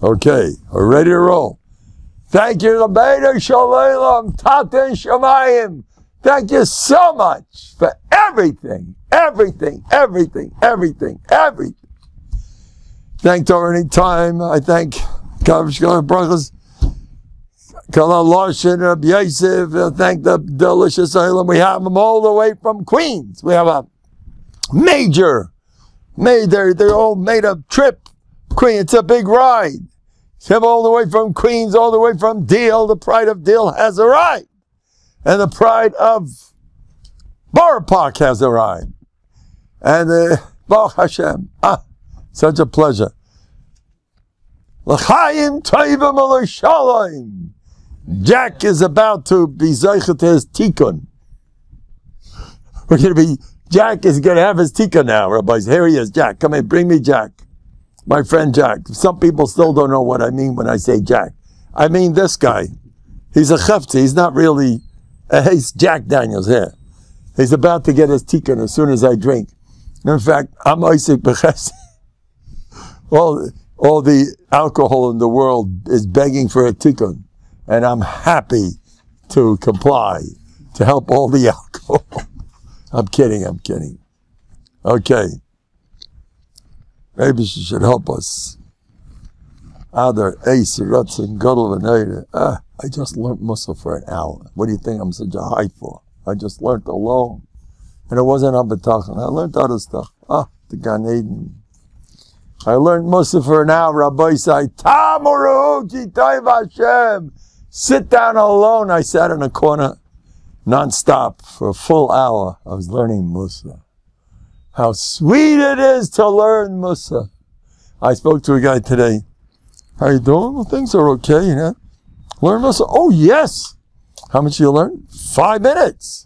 Okay, we're ready to roll. Thank you, Rabbeinu Shalom, Tata Shamayim. Thank you so much for everything. Thank Torah anytime. I thank Kavishkar Brachas, Kala Loshin, Rabbi Yosef. Thank the delicious Island. We have them all the way from Queens. We have a they all made a trip. Queen, it's a big ride. Came all the way from Queens, all the way from Deal. The pride of Deal has arrived. And the pride of Borough Park has arrived. And Baruch Hashem. Such a pleasure. L'chaim toivim u'l'shalom. Jack is about to be zeichet to his tikkun. Jack is going to have his tikkun now, rabbis. Here he is, Jack. Come here, bring me Jack. My friend Jack. Some people still don't know what I mean when I say Jack. I mean this guy. He's a chefti. He's not really... he's Jack Daniels here. He's about to get his tikkun as soon as I drink. In fact, I'm Isaac Beches. All the alcohol in the world is begging for a tikkun. And I'm happy to comply, to help all the alcohol. I'm kidding. Okay. Maybe she should help us. Other Ace, Rutzen, Gadol, and I just learned Musaf for an hour. What do you think I'm such a high for? I just learned alone. And it wasn't on Bטחון. I learned other stuff. The Gan Eden. I learned Musaf for an hour. Rabbi said, Tamuru, Kitayv Hashem. Sit down alone. I sat in a corner, non-stop, for a full hour. I was learning Musaf. How sweet it is to learn Musaf. I spoke to a guy today. How you doing? Well, things are okay, you know. Learn Musaf? Oh, yes. How much do you learn? 5 minutes.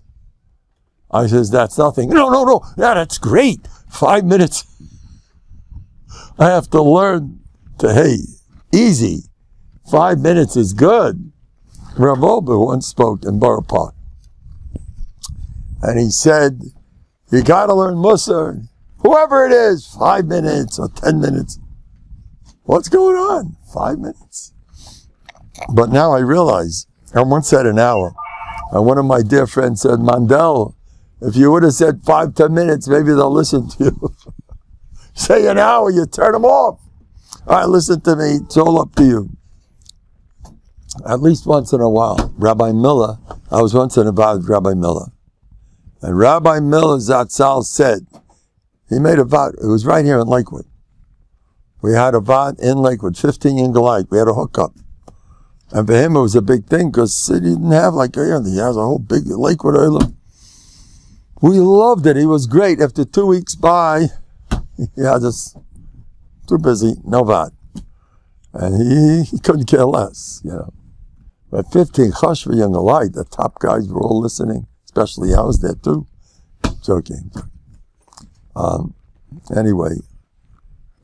I says, that's nothing. No. Yeah, that's great. 5 minutes. I have to learn to, easy. 5 minutes is good. Rav Ober once spoke in Borough Park. And he said, you got to learn Musaf. Whoever it is, 5 minutes or 10 minutes. What's going on? 5 minutes. But now I realize, I once said an hour. And one of my dear friends said, Mendel, if you would have said 5-10 minutes, maybe they'll listen to you. Say an hour, you turn them off. All right, listen to me. It's all up to you. At least once in a while, Rabbi Miller, I was once in a vow with Rabbi Miller. And Rabbi Miller Zatzal said, he made a vow, it was right here in Lakewood. We had a vow in Lakewood, 15 in Goliath. We had a hookup. And for him it was a big thing because he didn't have he has a whole big Lakewood island. We loved it. He was great. After 2 weeks by, just too busy, no vow. And he couldn't care less, But 15 Chashva Young Alike, the top guys were all listening, especially I was there too. Joking. Anyway,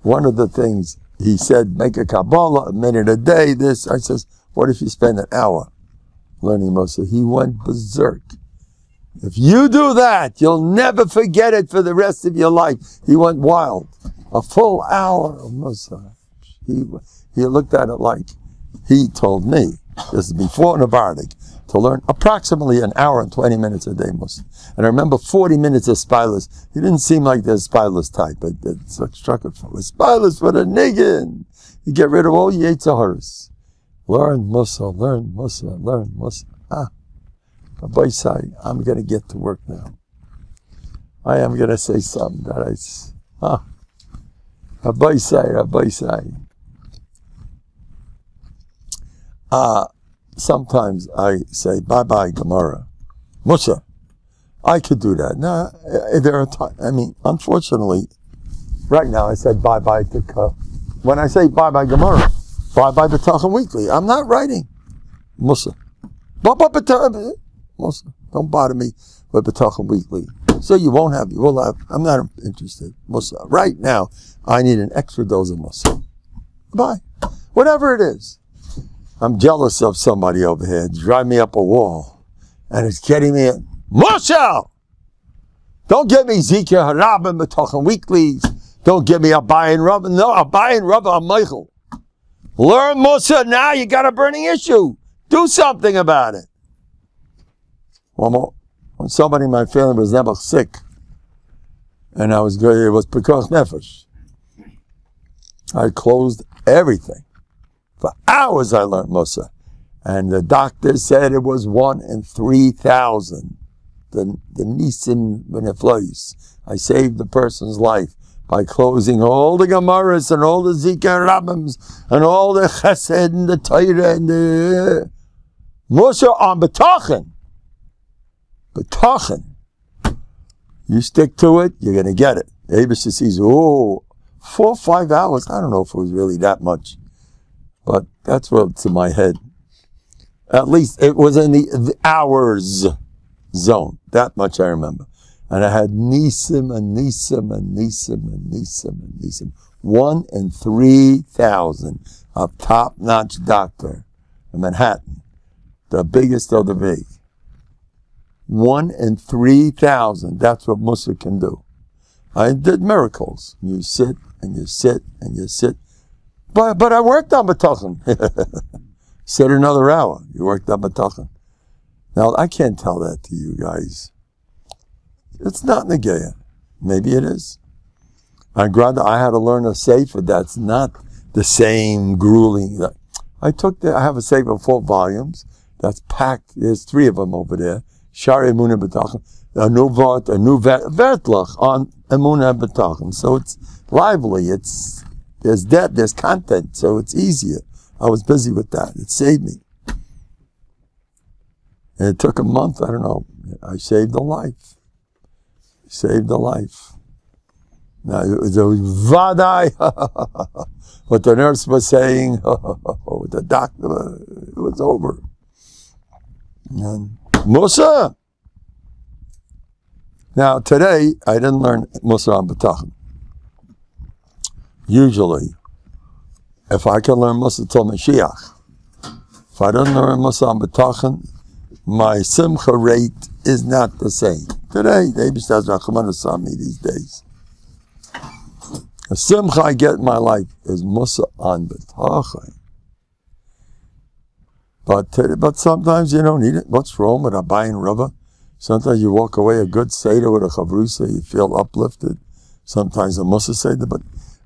one of the things he said, make a Kabbalah, a minute a day, this. I says, what if you spend an hour learning Musaf? He went berserk. If you do that, you'll never forget it for the rest of your life. He went wild. A full hour of Musaf. He looked at it like, he told me, this is before Novandik, to learn approximately an hour and 20 minutes a day Musaf. And I remember 40 minutes of spilers. He didn't seem like the spilers type, but it struck it from spilers for the niggin. You get rid of all Yetzaharas. Learn Musaf, learn Musaf, learn Musaf. Rabbi say, I'm going to get to work now. I am going to say something that Rabbi say. Sometimes I say, bye-bye, Gemara. Musaf. I could do that. No, there are times, unfortunately, right now I said bye-bye to when I say bye-bye Gemara, bye-bye Bטחון Weekly. I'm not writing Musaf. Musaf. Don't bother me with Bטחון Weekly. So you will have, I'm not interested. Musaf. Right now, I need an extra dose of Musaf. Bye. Whatever it is. I'm jealous of somebody over here. Drive me up a wall. And it's getting me Musaf! Don't give me Zikr Harabim Bטחון Weeklies. Don't give me a buying rubber. No, a buying rubber, a Michael. Learn Musa, now you got a burning issue. Do something about it. When somebody in my family was never sick, and it was Pekuach Nefesh, I closed everything. For hours I learned Musa. And the doctor said it was 1 in 3,000. The Nisim Beneflois. I saved the person's life by closing all the Gemaras and all the Zikr Rabbams and all the Chesed and the Torah and the Musa on Bטחון. Bטחון. You stick to it, you're going to get it. Abish sees, 4 or 5 hours. I don't know if it was really that much. But that's what's in my head. At least it was in the hours zone. That much I remember. And I had Nisim and Nisim and Nisim and Nisim and Nisim. 1 in 3,000. A top-notch doctor in Manhattan. The biggest of the big. 1 in 3,000. That's what Musa can do. I did miracles. You sit and you sit and you sit. But I worked on Bטחון. Sit another hour. You worked on Bטחון. Now, I can't tell that to you guys. It's not Negaya. Maybe it is. I had to learn a sefer that's not the same grueling. I have a sefer of 4 volumes that's packed. There's 3 of them over there. Shari Emuna Bטחון. A new Vertlach on Emuna Bטחון. So it's lively. There's depth, there's content, so it's easier. I was busy with that. It saved me. And it took a month, I don't know. I saved a life. Saved a life. Now, it was Vadai, what the nurse was saying, the doctor, it was over. And Musa! Now, today, I didn't learn Musa on Bטחון. Usually, if I can learn Musa till Mashiach, if I don't learn Musa on Bטחון, my simcha rate is not the same. Today, the Eibush has Rachmanas on me these days. The simcha I get in my life is Musa on Bטחון. But sometimes you don't need it. What's wrong with a Bayin Rava? Sometimes you walk away a good Seder with a Chavrusa, you feel uplifted. Sometimes a Musa Seder, but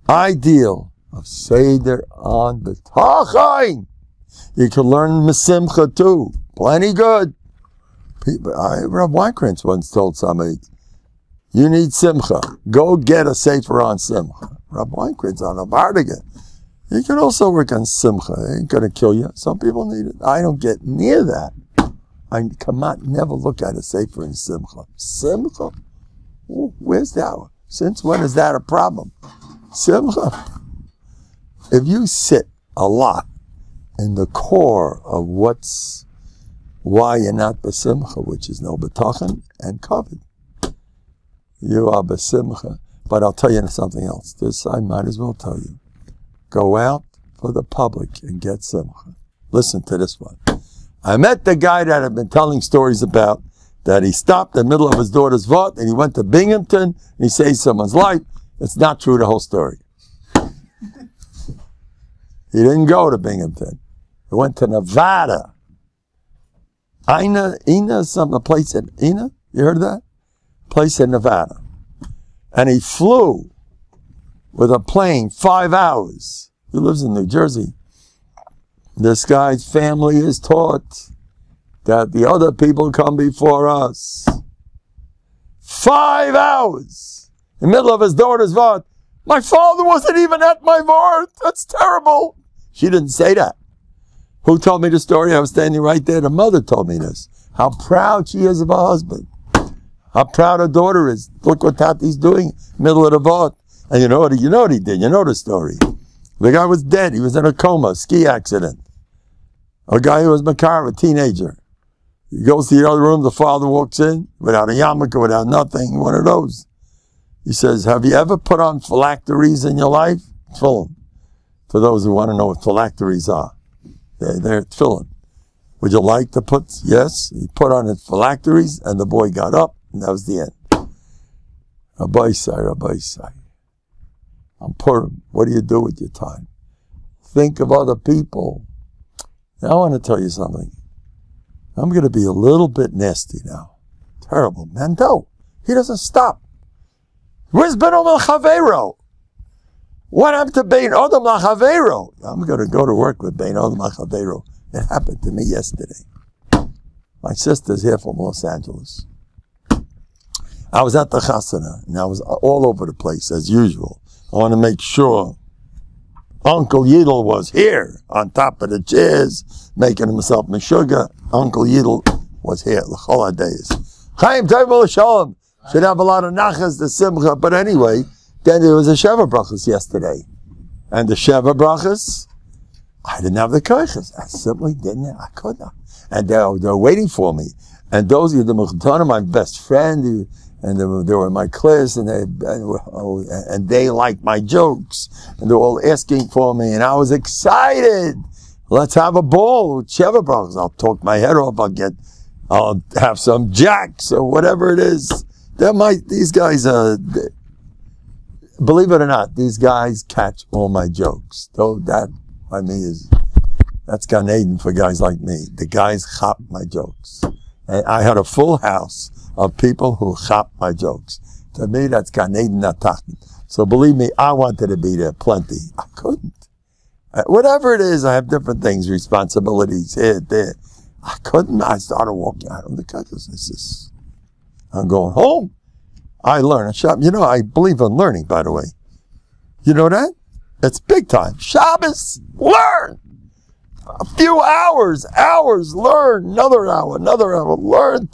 ideal of Seder on Bטחון. You can learn Mesimcha too. Plenty good. Rav Weinkrantz once told somebody, you need Simcha. Go get a Sefer on Simcha. Rav Weinkrantz on Nובהרדok. You can also work on Simcha. It ain't going to kill you. Some people need it. I don't get near that. I cannot never look at a Sefer in Simcha. Simcha? Ooh, where's that? Since when is that a problem? Simcha. If you sit a lot in the core of why you're not besimcha, which is no Bטחון and covered, you are besimcha. But I'll tell you something else. This I might as well tell you. Go out for the public and get simcha. Listen to this one. I met the guy that I've been telling stories about, that he stopped in the middle of his daughter's vot and he went to Binghamton and he saved someone's life. It's not true, the whole story. He didn't go to Binghamton. He went to Nevada. Ina, a place in Ina? You heard of that? Place in Nevada. And he flew with a plane 5 hours. He lives in New Jersey. This guy's family is taught that the other people come before us. 5 hours in the middle of his daughter's vot. My father wasn't even at my vot. That's terrible. She didn't say that. Who told me the story? I was standing right there. The mother told me this. How proud she is of her husband. How proud her daughter is. Look what Tati's doing, middle of the vot. And you know what he did. You know the story. The guy was dead. He was in a coma, ski accident. A guy who was makar, a teenager. He goes to the other room. The father walks in without a yarmulke, without nothing. One of those. He says, have you ever put on phylacteries in your life? Tefillin. For those who want to know what phylacteries are. They're tefillin. Would you like to put? Yes. He put on his phylacteries, and the boy got up, and that was the end. Rabbi Sai. I'm Purim. What do you do with your time? think of other people. Now I want to tell you something. I'm going to be a little bit nasty now. Terrible. Mendel, he doesn't stop. Where's Ben Odom L'Chavero? What happened to Ben Odom L'Chavero? I'm going to go to work with Ben Odom L'Chavero. It happened to me yesterday. My sister's here from Los Angeles. I was at the chasana, and I was all over the place, as usual. I want to make sure Uncle Yidel was here, on top of the chairs, making himself meshuggah. Uncle Yidel was here, l'chol hadayis. Chaim Tov L'Shalom. Should have a lot of nachas, the simcha. But anyway, then there was a Sheva brachas yesterday. And the Sheva brachas, I didn't have the koiches. I simply didn't. I could not. And they were waiting for me. And those are the Mechutana, my best friend, and they were in my class, and they liked my jokes, and they were all asking for me, and I was excited. Let's have a ball with Sheva brachas. I'll talk my head off. I'll have some jacks or whatever it is. These guys, believe it or not, these guys catch all my jokes. So that, by me, that's Gan Eden for guys like me. The guys chop my jokes. And I had a full house of people who chop my jokes. To me, that's Gan Eden Natachn. So believe me, I wanted to be there plenty. I couldn't. Whatever it is, I have different things, responsibilities here, there. I couldn't. I started walking out of the consciousness. I'm going home. I learn. I believe in learning, by the way. You know that? It's big time. Shabbos, learn. A few hours, learn. Another hour, learn.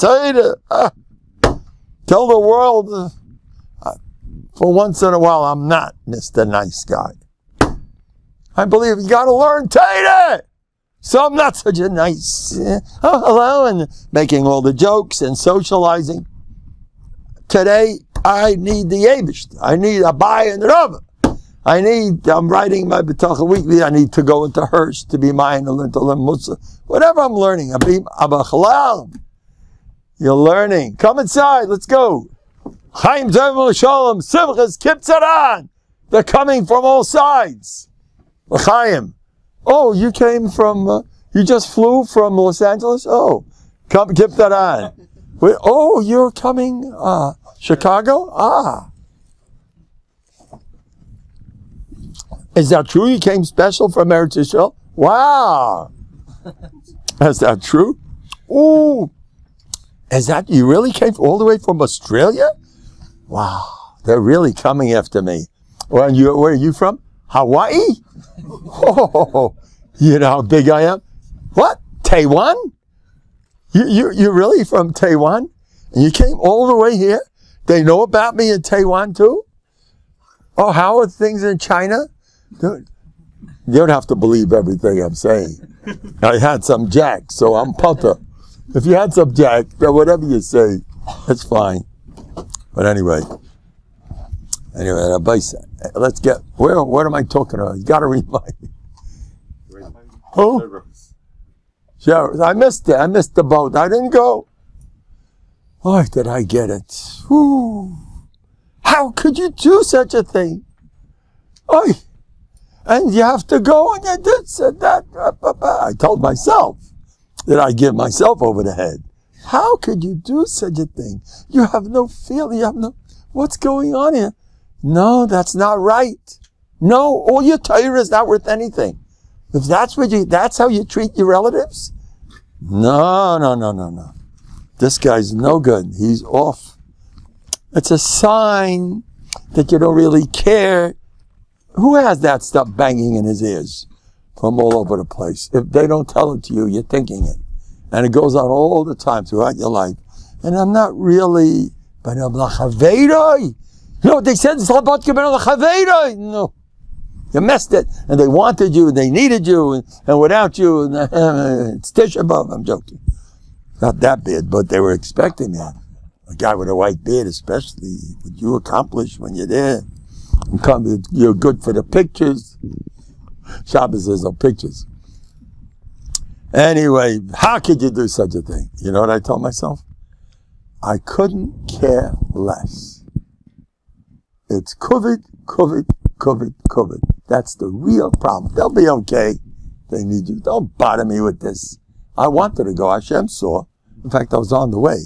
Tell the world, for once in a while, I'm not Mr. Nice Guy. I believe you got to learn Taita. So I'm not such a nice, hello, and making all the jokes and socializing. Today, I need the Eibush. I need a buy and Rava. I'm writing my Bטחון weekly. I need to go into Hirsch to be mine, to learn Musa. Whatever I'm learning. You're learning. Come inside. Let's go. Chaim Tov L'Shalom. Simchas Kiptzaran. They're coming from all sides. L'chaim. Oh, you came from, you just flew from Los Angeles? Oh, come Kiptzaran. Oh, you're coming, Chicago? Ah. Is that true? You came special from Eretz Yisrael? Wow. Is that true? Ooh. You really came all the way from Australia? Wow. They're really coming after me. Where are you from? Hawaii? Oh, you know how big I am? What? Taiwan? You're really from Taiwan? And you came all the way here? They know about me in Taiwan too? Oh, how are things in China? You don't have to believe everything I'm saying. I had some jack, so I'm putter. If you had some jack, whatever you say, it's fine. But anyway, let's get, what am I talking about? You got to remind me. Who? Sure. I missed it. I missed the boat. I didn't go. Oh, did I get it? Whew. How could you do such a thing? Oh, and you have to go and you did said that. I told myself that I give myself over the head. How could you do such a thing? You have no feeling. You have no, what's going on here? No, that's not right. No, all your Torah is not worth anything. If that's how you treat your relatives? No. This guy's no good. He's off. It's a sign that you don't really care. Who has that stuff banging in his ears from all over the place? If they don't tell it to you, you're thinking it. And it goes on all the time throughout your life. And I'm not really, but I'm you know what they said? No. You messed it. And they wanted you, and they needed you, and without you, and it's Tishpab. I'm joking. Not that bad, but they were expecting that. A guy with a white beard, especially, what you accomplish when you're there. You're good for the pictures. Shabbos says no pictures. Anyway, how could you do such a thing? You know what I told myself? I couldn't care less. It's COVID. That's the real problem. They'll be okay. They need you. Don't bother me with this. I wanted to go. Hashem saw. In fact, I was on the way.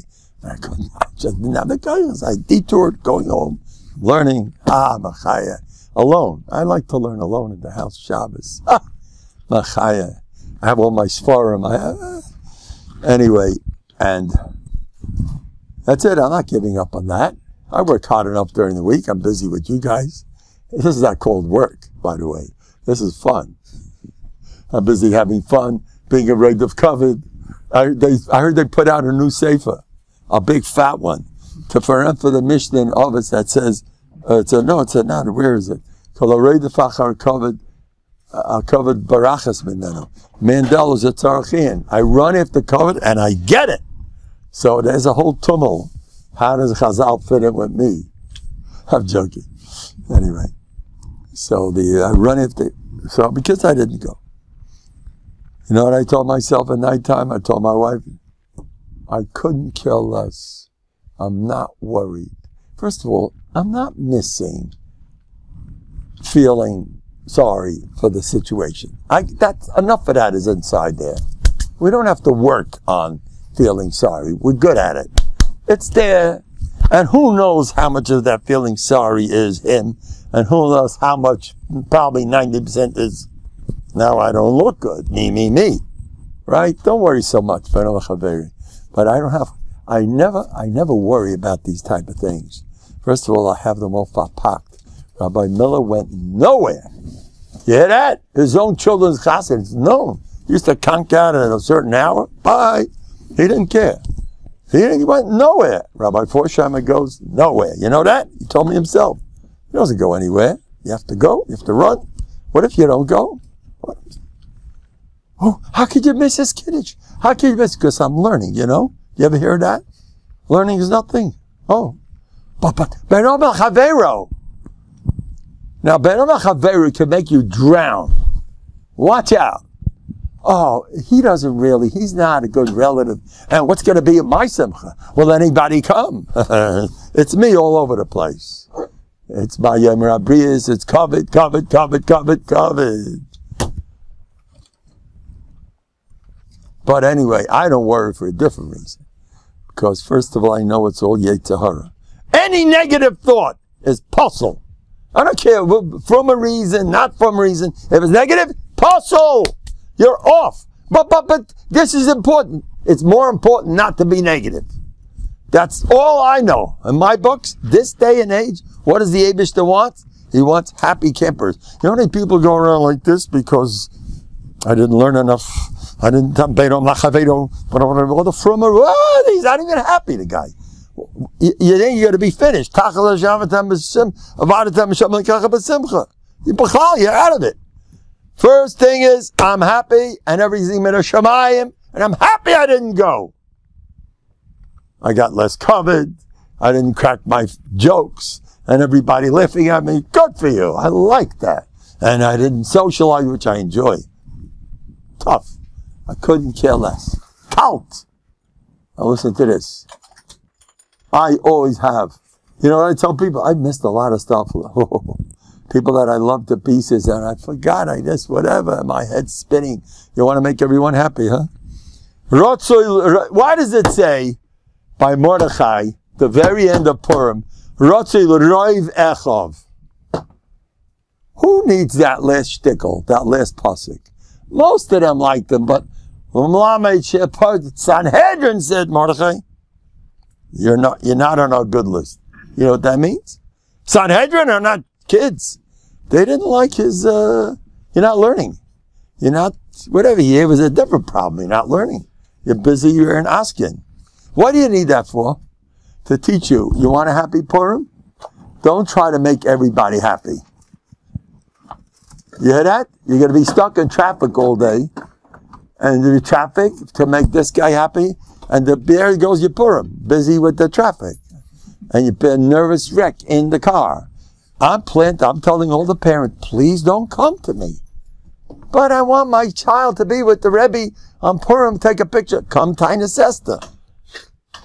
I couldn't. I just didn't have the guidance. I detoured going home, learning. Machaya. Alone. I like to learn alone in the house. Shabbos. Machaya. I have all my svarim. Anyway, and that's it. I'm not giving up on that. I work hard enough during the week. I'm busy with you guys. This is not called work, by the way. This is fun. I'm busy having fun, being a reg of covet. I heard they put out a new sefer, a big fat one, for the Mishnah in Ovis that says, where is it? Mendel is a tzarachin. I run after covet and I get it. So there's a whole tumult. How does Chazal fit in with me? I'm joking. Anyway, so I run after, so because I didn't go. You know what I told myself at nighttime? I told my wife, I couldn't care less. I'm not worried. First of all, I'm not missing feeling sorry for the situation. That's enough of that is inside there. We don't have to work on feeling sorry. We're good at it. It's there. And who knows how much of that feeling sorry is him, and who knows how much, probably 90% is, now I don't look good. Me. Right? Don't worry so much. But I never worry about these type of things. First of all, I have them all packed. Rabbi Miller went nowhere. You hear that? His own children's chassid, it's known. He used to conk out at a certain hour. Bye. He didn't care. He went nowhere. Rabbi Forsheimer goes nowhere. You know that? He told me himself. He doesn't go anywhere. You have to go. You have to run. What if you don't go? What? Oh, how could you miss this kiddush? How could you miss? Because I'm learning, you know? You ever hear that? Learning is nothing. Oh. But Ben Omar Chavero. Now, Ben Omar Chavero can make you drown. Watch out. Oh, he's not a good relative. And what's going to be at my simcha? Will anybody come? It's me all over the place. It's my Yom Rabrias, it's covet. But anyway, I don't worry for a different reason. Because first of all, I know it's all Yetzer Hara. Any negative thought is puzzle. I don't care from a reason, not from a reason. If it's negative, puzzle. You're off. But this is important. It's more important not to be negative. That's all I know. In my books, this day and age, what does the Eibishter want? He wants happy campers. You know how many people go around like this because I didn't learn enough. I didn't tell Beto Machavedo, but all the frumer, he's not even happy, the guy. You think you're going to be finished. You're out of it. First thing is, I'm happy, and everything min hashamayim, and I'm happy I didn't go. I got less covered. I didn't crack my jokes, and everybody laughing at me. Good for you. I like that. And I didn't socialize, which I enjoy. Tough. I couldn't care less. Count. Now listen to this. I always have. You know what I tell people? I missed a lot of stuff. People that I love to pieces, and I forgot, whatever, my head's spinning. You want to make everyone happy, huh? Why does it say, by Mordechai, the very end of Purim, Roiv Echov? Who needs that last shtickle, that last pasuk? Most of them like them, but Sanhedrin said, Mordechai, you're not on our good list. You know what that means? Sanhedrin are not kids. They didn't like his, you're not learning. You're not, whatever he was a different problem. You're not learning. You're busy, you're in asking. What do you need that for? To teach you. You want a happy Purim? Don't try to make everybody happy. You hear that? You're going to be stuck in traffic all day. And the traffic to make this guy happy. And there goes your Purim, busy with the traffic. And you've been a nervous wreck in the car. I'm telling all the parents, please don't come to me. But I want my child to be with the Rebbe on Purim, take a picture. Come Taina Sesta.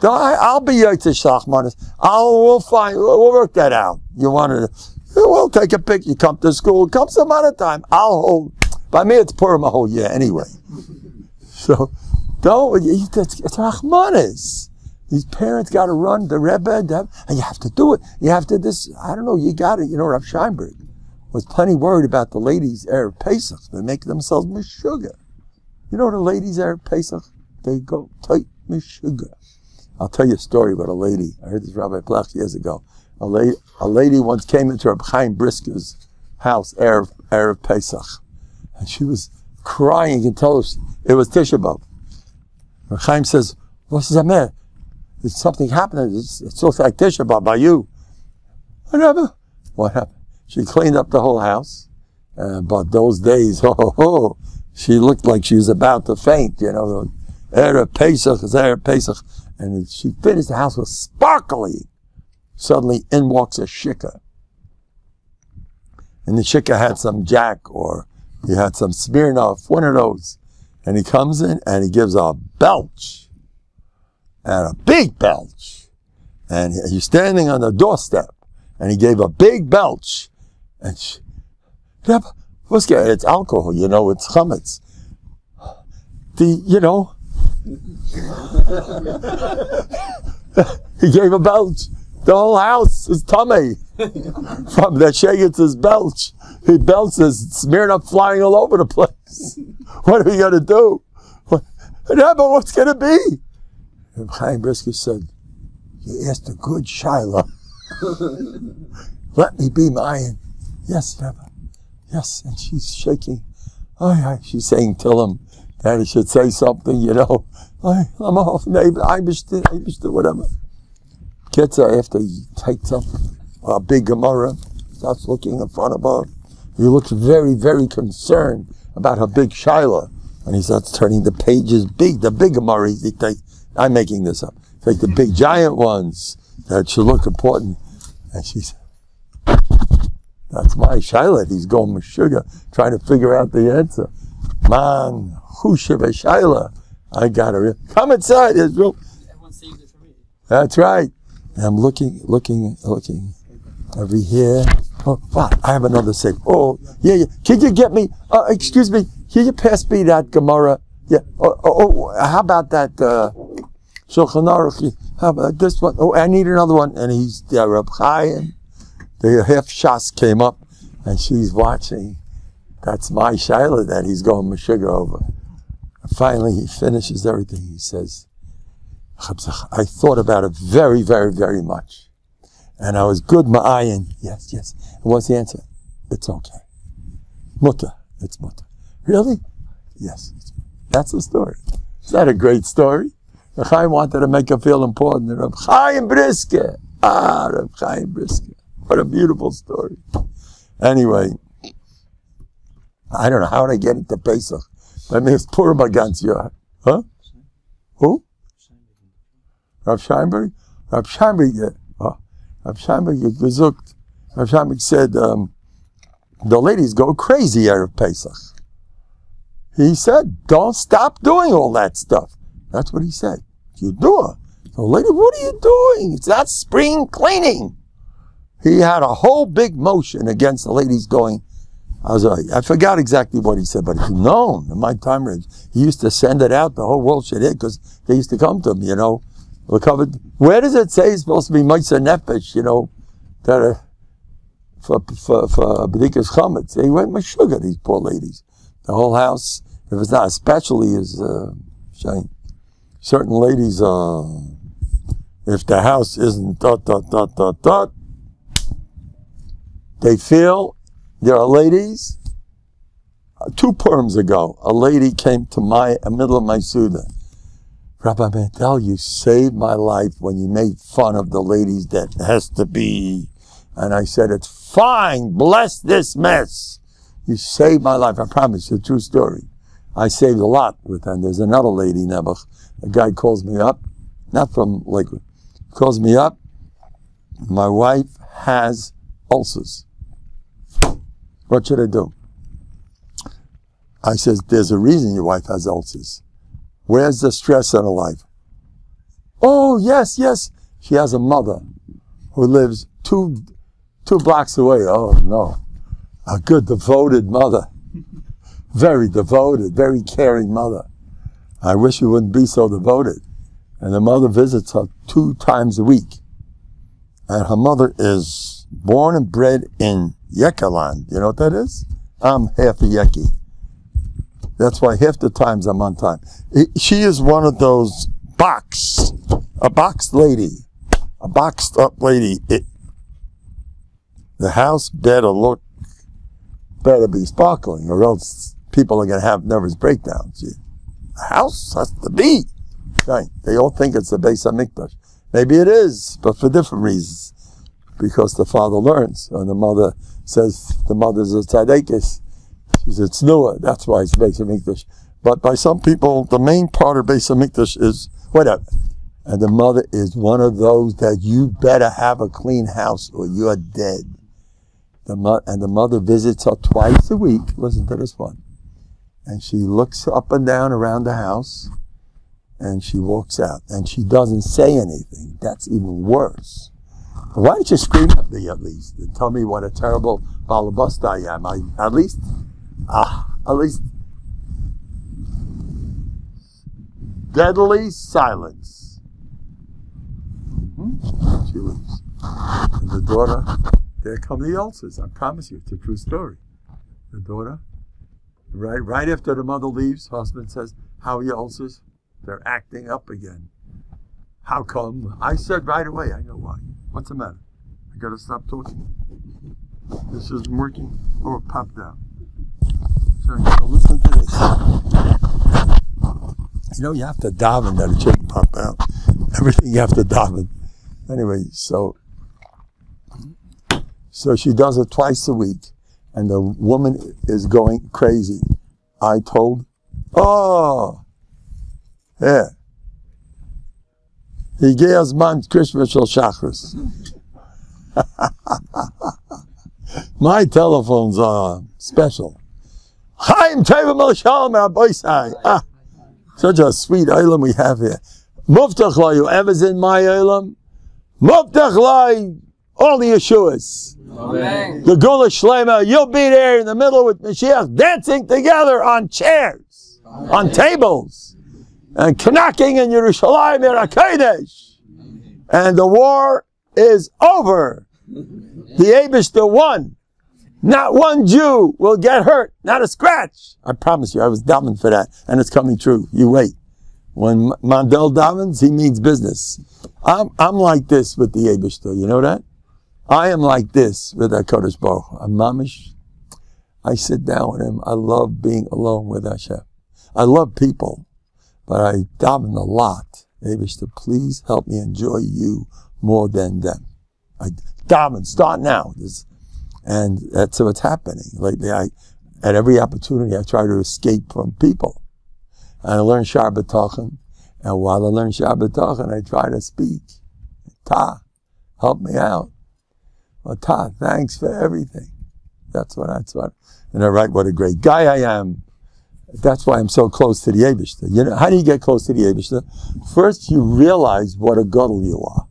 I'll be Yotzei Shachmanis. We'll work that out. You want to We'll take a pic. You come to school. Come some other time. I'll hold. By me, it's Purim a whole year anyway. So, it's Rahmanis. These parents got to run the Rebbe, and you have to do it. You have to I don't know, you got it. You know, Rav Scheinberg was plenty worried about the ladies Erev Pesach. They make themselves mishuga. You know the ladies Erev Pesach? They go tight mishuga. I'll tell you a story about a lady. I heard this Rabbi Plech years ago. A lady once came into Reb Chaim Brisker's house, Erev Pesach. And she was crying. You can tell her it was Tishpeb. Reb Chaim says, "What's the matter? There's something happening. It looks like Tishpeb by you." What happened? She cleaned up the whole house. But those days, she looked like she was about to faint, you know. Erev Pesach is Erev Pesach. And she finished, the house was sparkly. Suddenly, in walks a shikha. And the shikha had some Jack, or he had some Smirnoff, one of those. And he comes in and he gives a belch. And a big belch. And he's standing on the doorstep. And he gave a big belch. And it's alcohol, you know, it's chametz. He gave a belch. The whole house is tummy. From the shayyitz's belch. He belches, Smirnoff flying all over the place. What are we going to do? Rabbi, what's going to be? And Chaim Brisker said, "You asked a good shaila. Let me be mine." "Yes, Rabbi. Yes." And she's shaking. She's saying, "Tell him that he should say something, you know. I'm off, whatever." Gets her after he takes up a big Gemara, starts looking in front of her. He looks very, very concerned about her big shaila. And he starts turning the pages the big Gemara. I'm making this up. Take the big giant ones that should look important. And she said, "That's my shaila." He's going with sugar, trying to figure out the answer. Man, husha v'shaila. I got her. Come inside, Israel. Everyone saves it for me. That's right. And I'm looking over here. Oh, wow, I have another save. Oh, yeah. Can you get me, excuse me, can you pass me that Gemara? Yeah. How about that, Shulchan Aruch? How about this one? Oh, I need another one. And he's, Reb Chaim, the half Shas came up, and she's watching. That's my shaila that he's going Meshuggah over. And finally, he finishes everything. He says, "I thought about it very, very, very much. And I was good ma'ayin." Yes. And what's the answer? "It's okay. Mutter. It's mutter." "Really?" "Yes." That's the story. Is that a great story? Reb Chaim wanted to make her feel important. Reb Chaim Brisker. Reb Chaim Brisker. What a beautiful story. Anyway, I don't know how to get into Pesach. I mean, it's Purim against you. Huh? Who? Rav Scheinberg? Rav Scheinberg, Rav Scheinberg gesucht. Rav Scheinberg said, the ladies go crazy Erev Pesach. He said, don't stop doing all that stuff. That's what he said. You do it. So lady, what are you doing? It's not spring cleaning. He had a whole big motion against the ladies going. I forgot exactly what he said, but it's known in my time range. He used to send it out, the whole world should hear, because they used to come to him, you know. Where does it say it's supposed to be Meitzah Nefesh, you know, that for B'dikas Chametz? They went Meshuggah, these poor ladies. The whole house, if it's not, especially is shame. Certain ladies, if the house isn't they feel. There are ladies, 2 Purims ago, a lady came to middle of my Suda. "Rabbi Mendel, you saved my life when you made fun of the ladies that has to be." And I said, "It's fine, bless this mess. You saved my life." I promise, it's a true story. I saved a lot with them. There's another lady, Nebuch. A guy calls me up, not from Lakewood, calls me up. "My wife has ulcers. What should I do?" I says, "There's a reason your wife has ulcers. Where's the stress in her life?" "Oh, yes. She has a mother who lives two 2 blocks away. Oh, no. A good, devoted mother. Very devoted, very caring mother. I wish she wouldn't be so devoted. And the mother visits her 2 times a week. And her mother is born and bred in Yekaland. You know what that is? I'm half a Yeki. That's why half the times I'm on time. She is one of those a boxed lady. A boxed up lady. The house better be sparkling, or else people are going to have nervous breakdowns. The house has to be. Right. They all think it's the Beis HaMikdash. Maybe it is, but for different reasons. Because the father learns, and the mother says the mother's a tzadekis. She's a tznuah. That's why it's Beis HaMikdash. But by some people, the main part of Beis HaMikdash is whatever. And the mother is one of those that you better have a clean house or you're dead. And the mother visits her twice a week. Listen to this one. And she looks up and down around the house, and she walks out. And she doesn't say anything. That's even worse. But why don't you scream at me at least and tell me what a terrible balabasta I am? At least deadly silence. She leaves. And the daughter, there come the ulcers. I promise you, it's a true story. The daughter, right after the mother leaves, husband says, "How are your ulcers?" They're acting up again. How come? I said right away, I know why. What's the matter? I gotta stop talking. This isn't working. Oh, it popped out. So listen to this. You know, you have to daven that it shouldn't pop out. Everything you have to daven. Anyway, so she does it twice a week, and the woman is going crazy. I told, yeah. Higei hazman krishma shel shachris. My telephones are special. Chaim teva melshalom rabosai. Such a sweet olam we have here. Muftach lo, whoever's in my olam, muftach lo, all the Yeshuas. Amen. The Gula Shlema, you'll be there in the middle with Mashiach, dancing together on chairs, on tables, and knocking in Yerushalayim in HaKodesh. And the war is over. The Eibishter won. Not one Jew will get hurt, not a scratch. I promise you, I was davening for that, and it's coming true. You wait. When Mandel davens, he means business. I'm like this with the Eibishter, you know that? I am like this with HaKadosh Baruch Hu. I'm mamish. I sit down with him. I love being alone with Hashem. I love people, but I daven a lot. Eibishter, please help me enjoy you more than them. I daven, start now. And that's what's happening. Lately, at every opportunity, I try to escape from people. And I learn Bטחון, and while I learn Bטחון, I try to speak. Help me out. Well, thanks for everything. That's what. And I write, what a great guy I am. That's why I'm so close to the Eibishter. You know, how do you get close to the Eibishter? First, you realize what a gadol you are.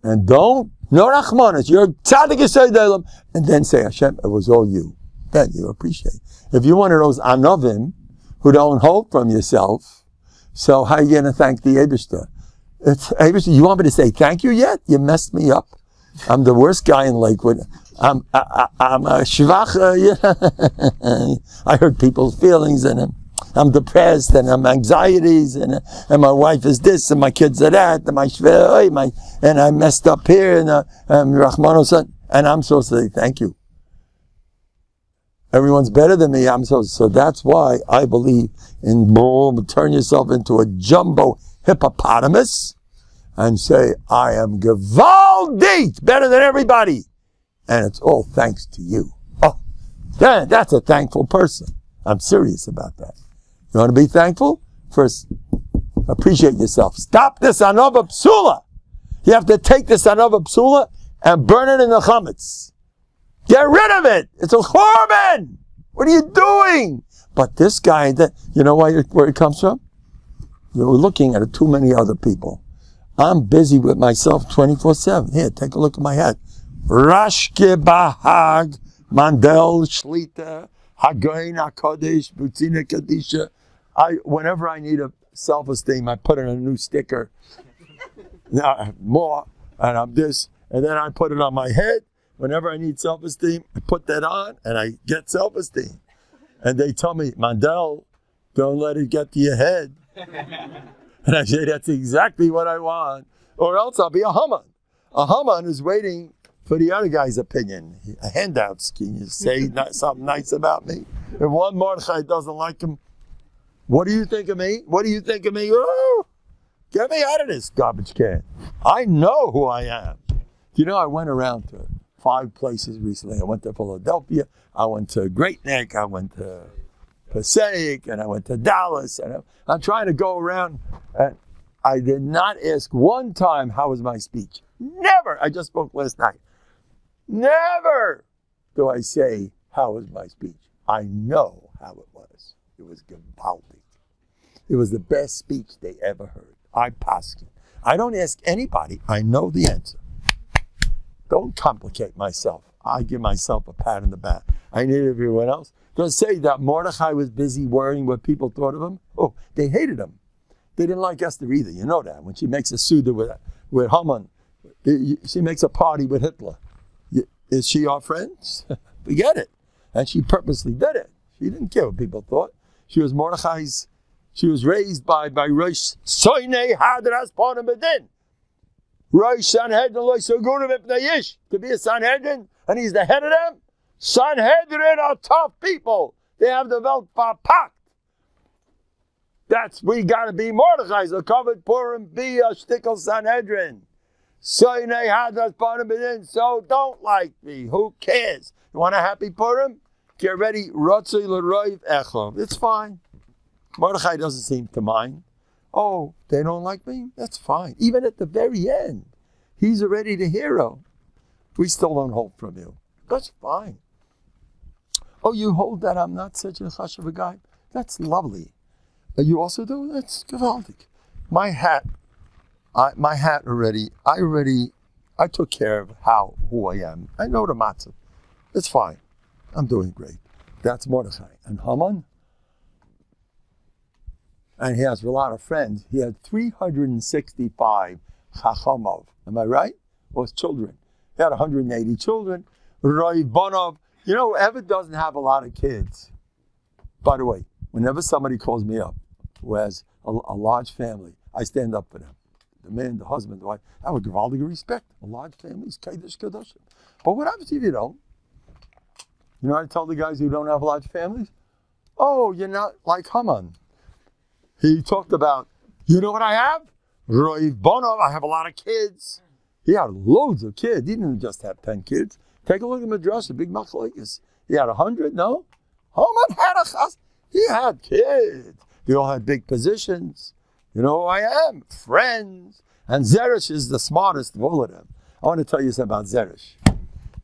And no rachmanis, you're tzaddik yesod olam, and then say, Hashem, it was all you. Then you appreciate. If you're one of those anovim who don't hope from yourself, so how are you going to thank the Eibishter? Eibishter, you want me to say thank you yet? You messed me up. I'm the worst guy in Lakewood. I'm a shvach. I hurt people's feelings, and I'm depressed, and I'm anxieties, and my wife is this, and my kids are that, and and I messed up here, and Rahmano's son, and I'm supposed to say thank you. Everyone's better than me. So that's why I believe in turn yourself into a jumbo hippopotamus and say, I am gewaldig, better than everybody. And it's all thanks to you. Oh, that's a thankful person. I'm serious about that. You want to be thankful? First, appreciate yourself. Stop this anova psula. You have to take this anova psula and burn it in the chametz. Get rid of it. It's a korban. What are you doing? But this guy, you know where it comes from? You're looking at too many other people. I'm busy with myself 24/7. Here, take a look at my hat. Rashke Bahag, Mandel, Shlita, Hagoin, Hakodesh, Butina Kadisha. Whenever I need a self-esteem, I put in a new sticker. Now, more, and I'm this, and then I put it on my head. Whenever I need self-esteem, I put that on, and I get self-esteem. And they tell me, Mendel, don't let it get to your head. And I say, that's exactly what I want. Or else I'll be a Haman. A Haman is waiting for the other guy's opinion. A handouts. Can you say something nice about me? If one Mordechai doesn't like him, what do you think of me? What do you think of me? Oh, get me out of this garbage can. I know who I am. You know, I went around to 5 places recently. I went to Philadelphia. I went to Great Neck. I went to Passaic. And I went to Dallas. And I'm trying to go around. And I did not ask one time, how was my speech? Never. I just spoke last night. Never do I say, how was my speech? I know how it was. It was gewaltig. It was the best speech they ever heard. I paskin. I don't ask anybody. I know the answer. Don't complicate myself. I give myself a pat on the back. I need everyone else. Don't say that Mordechai was busy worrying what people thought of him. Oh, they hated him. They didn't like Esther either. You know that. When she makes a Suda with Haman, she makes a party with Hitler. Is she our friend? Forget it. And she purposely did it. She didn't care what people thought. She was Mordechai's. She was raised by Rosh Soinei Hadras Ponim Bedin. Rosh Sanhedrin Lo Segurim Ipnei Yish. To be a Sanhedrin, and he's the head of them. Sanhedrin are tough people. They have the Welt verpackt. We got to be Mordechai's. The covered Purim be a shtickle Sanhedrin. Soinei Hadras Ponim Bedin. So don't like me. Who cares? You want a happy Purim? Get ready. Rotzei l'roiv echo. It's fine. Mordechai doesn't seem to mind. Oh, they don't like me? That's fine. Even at the very end, he's already the hero. We still don't hope from you. That's fine. Oh, you hold that I'm not such a chashuv guy? That's lovely. You also do? That's gewaltig. My hat already, I took care of who I am. I know the matzah. It's fine. I'm doing great. That's Mordechai. And Haman? And he has a lot of friends. He had 365 chachamov. Am I right? Well, his children. He had 180 children. Roiv Bonov. You know, whoever doesn't have a lot of kids, by the way, whenever somebody calls me up who has a large family, I stand up for them. The man, the husband, the wife. I would give all the respect. A large family is Kaddish Kadoshim. But what happens if you don't? You know what I tell the guys who don't have large families? Oh, you're not like Haman. He talked about, you know what I have? Roiv Bonov, I have a lot of kids. He had loads of kids. He didn't just have 10 kids. Take a look at Madrasa, big machlokes. He had 100, no? Haman had he had kids. They all had big positions. You know who I am? Friends. And Zeresh is the smartest of all of them. I want to tell you something about Zeresh.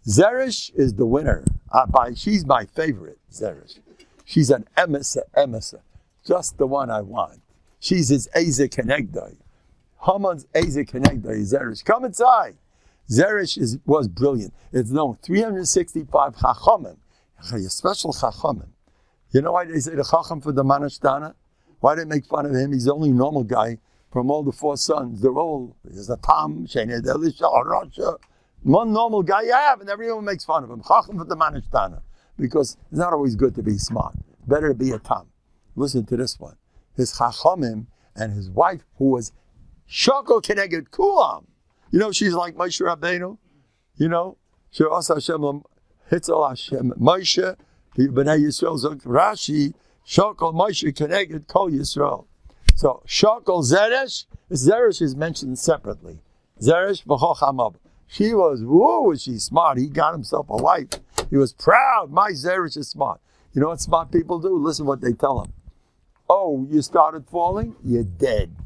Zeresh is the winner. She's my favorite, Zeresh. She's an emissa. Just the one I want. She's his Eze Kenegdai. Haman's Eze Kenegdai, Zeresh. Come inside. Zeresh was brilliant. It's known 365 chachamim. A special chachamim. You know why they say the chacham for the manashtana? Why they make fun of him? He's the only normal guy from all the 4 sons. They're all, there's a Tam, Shened Elisha, Arasha. One normal guy you have, and everyone makes fun of him. Chacham for the manashtana. Because it's not always good to be smart. Better to be a Tam. Listen to this one. His chachamim and his wife, who was Shoko Keneged Kulam. You know, she's like Moshe Rabbeinu. You know, She'asa Hashem Hitzel Hashem Moshe B'nai Yisrael Zok Rashi Shokol Moshe Keneged Kol Yisrael. So Shokol Zeresh is mentioned separately. Zeresh B'chochamav. She was she smart. He got himself a wife. He was proud. My Zeresh is smart. You know what smart people do? Listen what they tell him. Oh, you started falling? You're dead.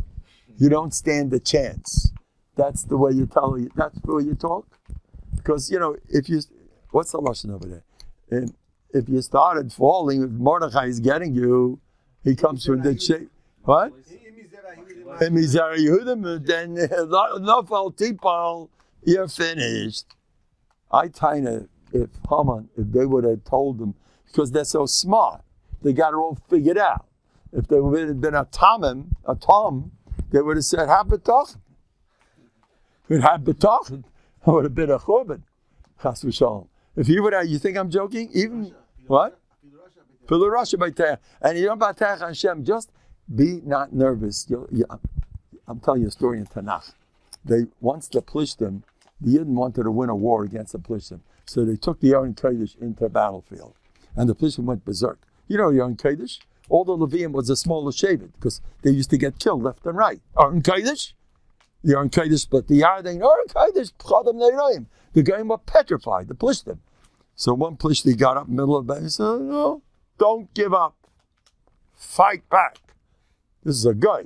You don't stand a chance. That's the way you tell you. That's the way you talk. Because, you know, what's the lesson over there? And if you started falling, if Mordechai is getting you, he comes from the shape. What? Then Nofal Tipal, you're finished. I kinda, if they would have told them, because they're so smart, they got it all figured out. If they would have been a Tom, they would have said, b'tachon. If it b'tachon, it would have been a churban. Chas v'shalom. If you would have, you think I'm joking? Even, what? And you don't Batech Hashem, just be not nervous. I'm telling you a story in Tanakh. Once the Plishtim, the Yidden wanted to win a war against the Plishtim. So they took the Aron Kodesh into the battlefield. And the Plishtim went berserk. You know the Aron Kodesh? All the Levium was a smaller Shevet because they used to get killed left and right. Aron Kodesh? The Aron Kodesh, but the Yarden, Aron Kodesh, Chadam Neirayim. The game were petrified, the Plishtim. So one Plishti got up in the middle of the battle and said, no, don't give up. Fight back. This is a guy.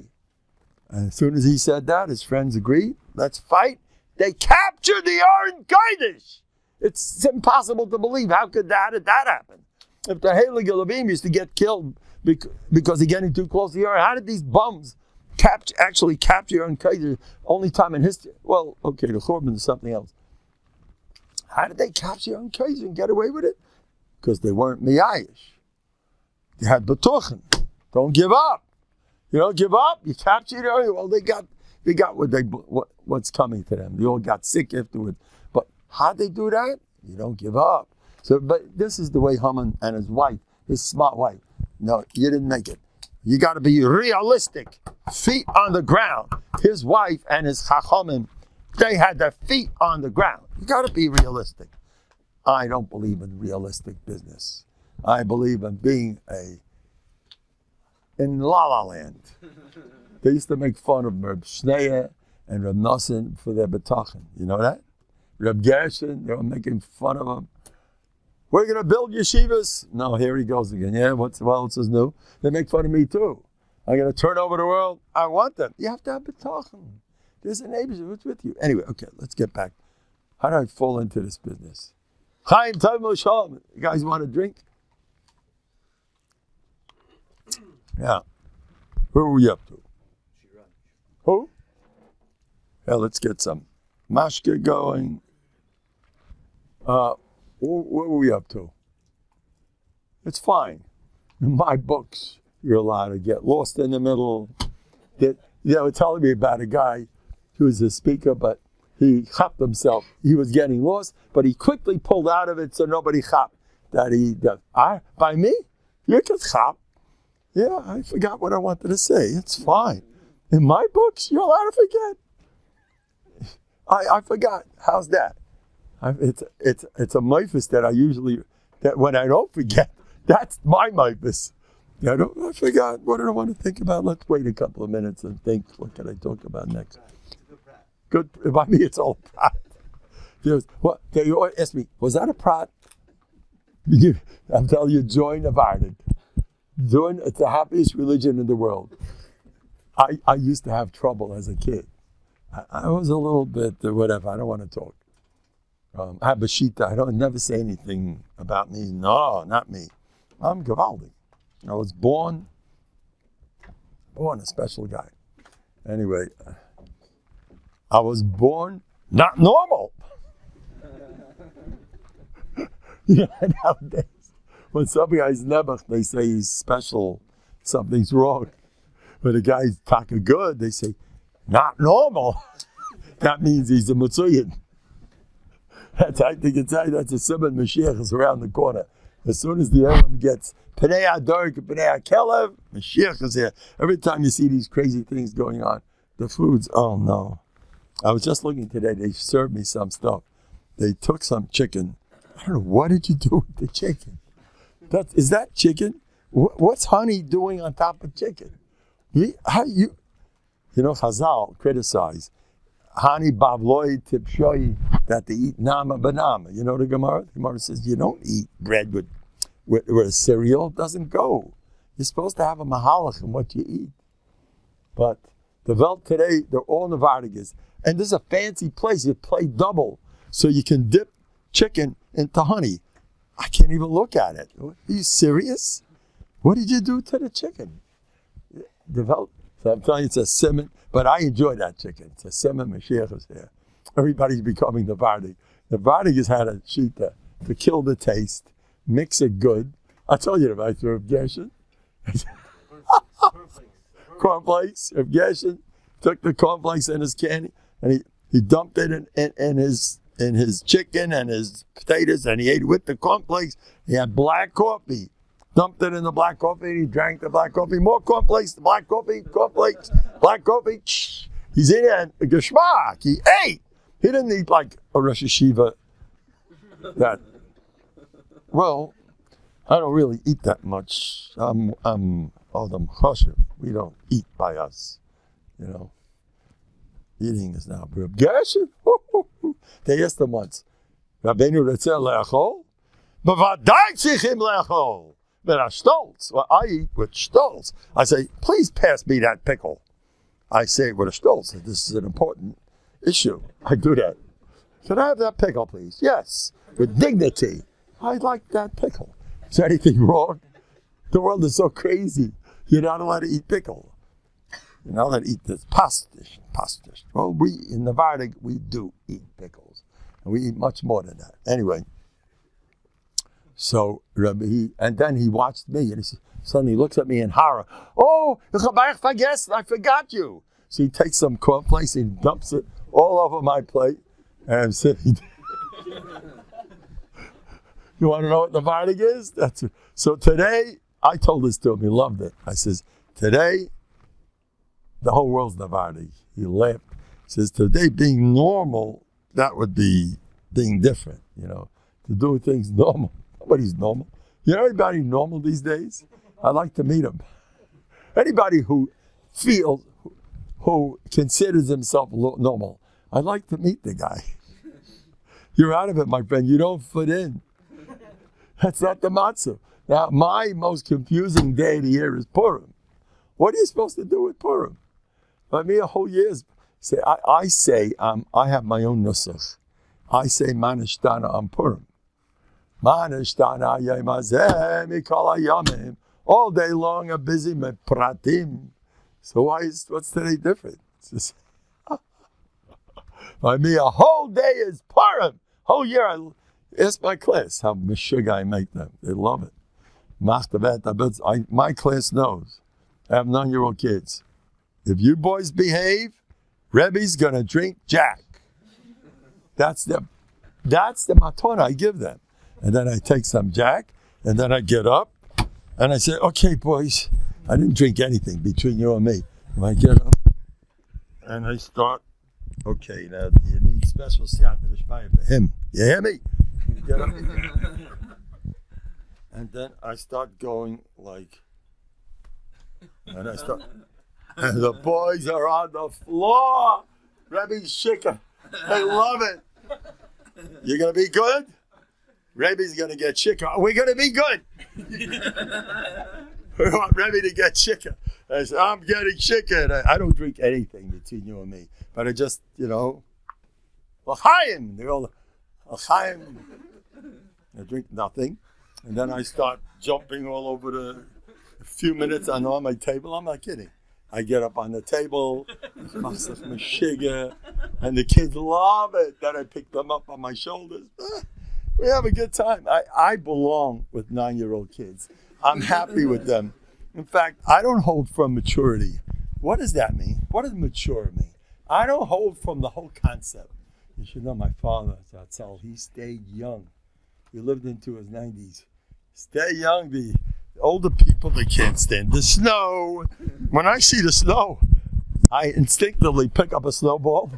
And as soon as he said that, his friends agreed. Let's fight. They captured the Aron Kodesh. It's impossible to believe. How could that happen? If the Heilige Levim used to get killed because they're getting too close to the Aron, how did these bums actually capture Aron Kodesh? Only time in history. Well, okay, the Churban is something else. How did they capture Aron Kodesh and get away with it? Because they weren't miyayish. They had b'tachon. Don't give up. You don't give up. You captured it. Well, they got what's coming to them. They all got sick afterwards. But how'd they do that? You don't give up. So, but this is the way Haman and his wife, his smart wife. No, you didn't make it. You got to be realistic. Feet on the ground. His wife and his chachamim, they had their feet on the ground. You got to be realistic. I don't believe in realistic business. I believe in being in La La Land. They used to make fun of Reb Shneya and Reb Nosson for their b'tachon. You know that? Reb Gershon, they were making fun of them. We're going to build yeshivas. No, here he goes again. Yeah, what else is new? They make fun of me too. I'm going to turn over the world. I want them. You have to have b'tachon. There's a neighbor who's with you. Anyway, okay, let's get back. How did I fall into this business? Chaim Tov Moshalom. You guys want a drink? Yeah. Where were we up to? Who? Yeah, let's get some mashke going. Where were we up to? It's fine. In my books, you're allowed to get lost in the middle. They were telling me about a guy who was a speaker, but he chapped himself. He was getting lost, but he quickly pulled out of it so nobody chapped. By me? You can chap. Yeah, I forgot what I wanted to say. It's fine. In my books, you're allowed to forget. I forgot. How's that? It's a mythus that when I don't forget, that's my mythus. I forgot. What did I want to think about? Let's wait a couple of minutes and think. What can I talk about next? Good. By me, it's all prat. They always ask me, was that a prat? I'm telling you, join Novandik. It's the happiest religion in the world. I used to have trouble as a kid. I was a little bit, whatever, I don't want to talk. I have a shita, I never say anything about me. No, not me. I'm Gavaldi. I was born a special guy. Anyway, I was born not normal. Nowadays, when some guy's nebuch, they say he's special, something's wrong. When a guy's talking good, they say, not normal. That means he's a Mitzuyan. I think that's a Simon Mashiach is around the corner. As soon as the Elam gets Pnei Adork, Pnei Akelev, Mashiach is here. Every time you see these crazy things going on, the foods, oh no. I was just looking today, they served me some stuff. They took some chicken. I don't know, what did you do with the chicken? Is that chicken? What's honey doing on top of chicken? Chazal criticize Hani Bavloi Tipshoi that they eat nama banama. You know the Gemara? The Gemara says you don't eat bread with a cereal. It doesn't go. You're supposed to have a mahalach in what you eat. But the Welt today, they're all Novandik. And this is a fancy place. You play double. So you can dip chicken into honey. I can't even look at it. Are you serious? What did you do to the chicken? The Welt. So I'm telling you, it's a simon, but I enjoy that chicken. It's a simon, Mashiach is here. Everybody's becoming Novandik. Nobody has had a shita to kill the taste, mix it good. I told you about Rav Gershon. Cornflakes. Rav Gershon took the cornflakes in his candy and he dumped it in his chicken and his potatoes, and he ate with the cornflakes. He had black coffee. Dumped it in the black coffee, and he drank the black coffee. More cornflakes, the black coffee, cornflakes, black coffee. He's in it, and geschmack. He ate. He didn't eat like a Rosh Hashiva. Well, I don't really eat that much. I'm Adam Choshev. We don't eat by us, you know. Eating is now. Gershon? They asked him once, Rabbeinu Retzeh le'achol? B'vadai tzichim le'achol. But stolz. Well, I eat with stolz. I say, please pass me that pickle. I say with a stolz. This is an important issue. I do that. Can I have that pickle, please? Yes. With dignity. I like that pickle. Is there anything wrong? The world is so crazy. You're not allowed to eat pickle. You're not allowed to eat this pastish. Well, we in Novandig, we do eat pickles. And we eat much more than that. Anyway. So, and then he watched me, and suddenly he looks at me in horror. Oh, I forgot you. So he takes some cornflakes and dumps it all over my plate. And I'm sitting there. You want to know what the Novandig is? So today, I told this to him. He loved it. I says, today, the whole world's Novandig. He laughed. He says, today being normal, that would be being different, you know, to do things normal. Nobody's normal. You know anybody normal these days? I'd like to meet him. Anybody who feels, who considers himself normal, I'd like to meet the guy. You're out of it, my friend. You don't fit in. That's not the matzah. Now, my most confusing day of the year is Purim. What are you supposed to do with Purim? I mean, a whole year's. I say, I have my own nusach. I say manishtana on Purim. Manishtana yemazeh mikol hayamim. All day long, I'm busy with pratim. So what's today different? I mean, a whole day is Purim. Whole year, ask my class how meshug I make them. They love it. My class knows. I have 9-year-old kids. If you boys behave, Rebbe's gonna drink Jack. That's the matona I give them. And then I take some Jack, and then I get up, and I say, okay, boys, I didn't drink anything between you and me. And I get up, and I start, okay, now you need special siyata d'shmaya for him. You hear me? Get up. And then I start going like, and the boys are on the floor. Rebbe's shikah. They love it. You're going to be good? Rebbe's going to get shikah. We're going to be good. We want Rebbe to get shikah. I said, I'm getting shikah. I don't drink anything between you and me. But I just, you know, l'chaim. They all, l'chaim. I drink nothing. And then I start jumping all over a few minutes on my table. I'm not kidding. I get up on the table, and the kids love it. Then I pick them up on my shoulders. We have a good time. I belong with 9-year-old kids. I'm happy with them. In fact, I don't hold from maturity. What does that mean? What does mature mean? I don't hold from the whole concept. You should know my father, Zatzal, he stayed young. He lived into his 90s. Stay young. The older people, they can't stand the snow. When I see the snow, I instinctively pick up a snowball.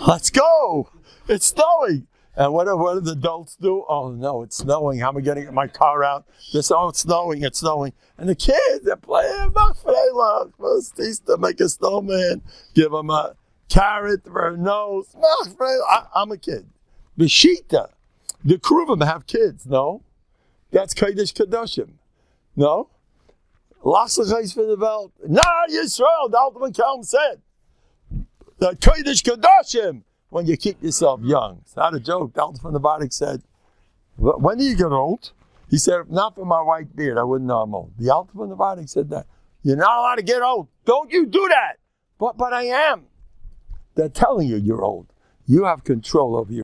Let's go. It's snowing. And what do the adults do? Oh, no, it's snowing. How am I going to get my car out? It's snowing, it's snowing. And the kids, they're playing Machfrela. First, they used to make a snowman, give them a carrot for a nose. I'm a kid. Beshita. The Kruvim have kids, no? That's Kodesh Kadoshim. No? Lasachais for the Welt. Not Yisrael, the ultimate Kelm said. The Kodesh Kadoshim. When you keep yourself young. It's not a joke. The Alter from the Novandig said, when do you get old? He said, if not for my white beard, I wouldn't know I'm old. The Alter from the Novandig said that. You're not allowed to get old. Don't you do that. But I am. They're telling you you're old. You have control over your